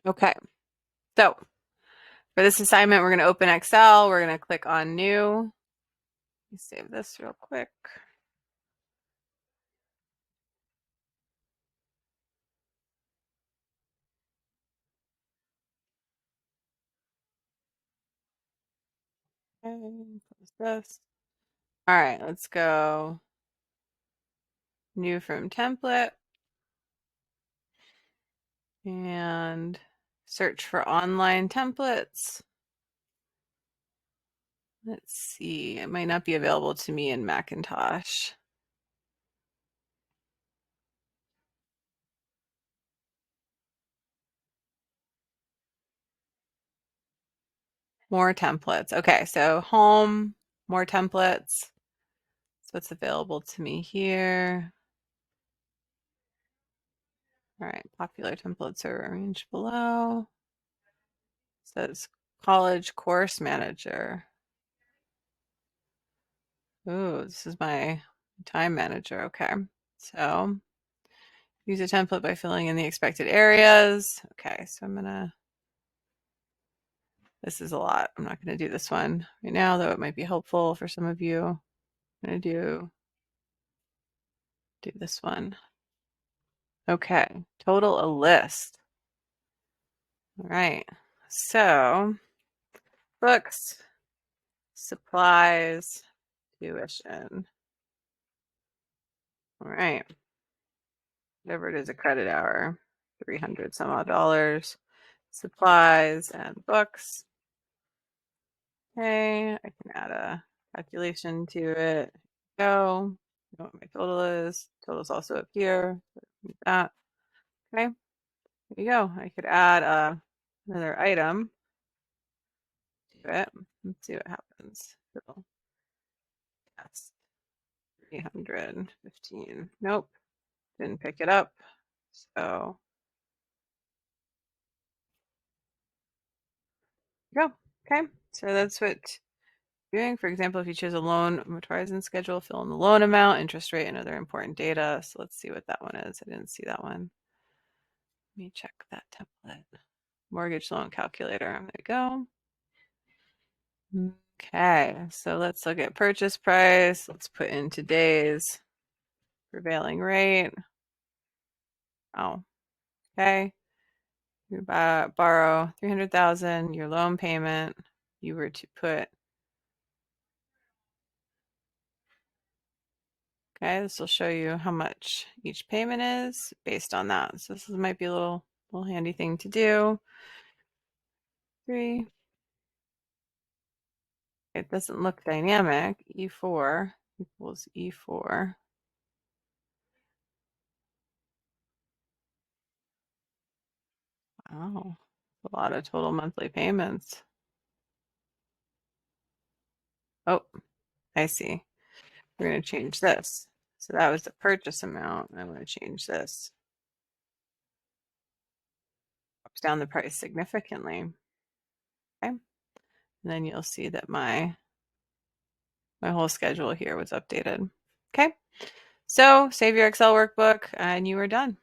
Okay, so for this assignment, we're going to open Excel. We're going to click on New. Let me save this real quick. Okay, close this. All right, let's go New from Template and search for online templates. Let's see, it might not be available to me in Macintosh. More templates. Okay, so home, more templates. So what's available to me here? All right, popular templates are arranged below. It says college course manager. Ooh, this is my time manager. Okay, so use a template by filling in the expected areas. Okay, so this is a lot. I'm not gonna do this one right now, though it might be helpful for some of you. I'm gonna do this one. Okay, total a list. All right, so books, supplies, tuition. All right, whatever it is, a credit hour, 300 some odd dollars. Supplies and books. Okay, I can add a calculation to it. Go. Know what my total is. Total's also up here. That. Okay, there you go. I could add another item to it. Let's see what happens. So, yes, 315. Nope, didn't pick it up. So, go. Okay, so that's what doing. For example, if you choose a loan horizon schedule, fill in the loan amount, interest rate, and other important data. So let's see what that one is. I didn't see that one. Let me check that template. Mortgage loan calculator. There we go. Okay, so let's look at purchase price. Let's put in today's prevailing rate. Oh, okay. You borrow 300,000. Your loan payment. You were to put. Okay, this will show you how much each payment is based on that. So this might be a little handy thing to do. 3. It doesn't look dynamic. E4 equals E4. Wow, a lot of total monthly payments. Oh, I see. We're going to change this. So that was the purchase amount. I'm going to change this. Drops down the price significantly. Okay. And then you'll see that my whole schedule here was updated. Okay. So save your Excel workbook and you are done.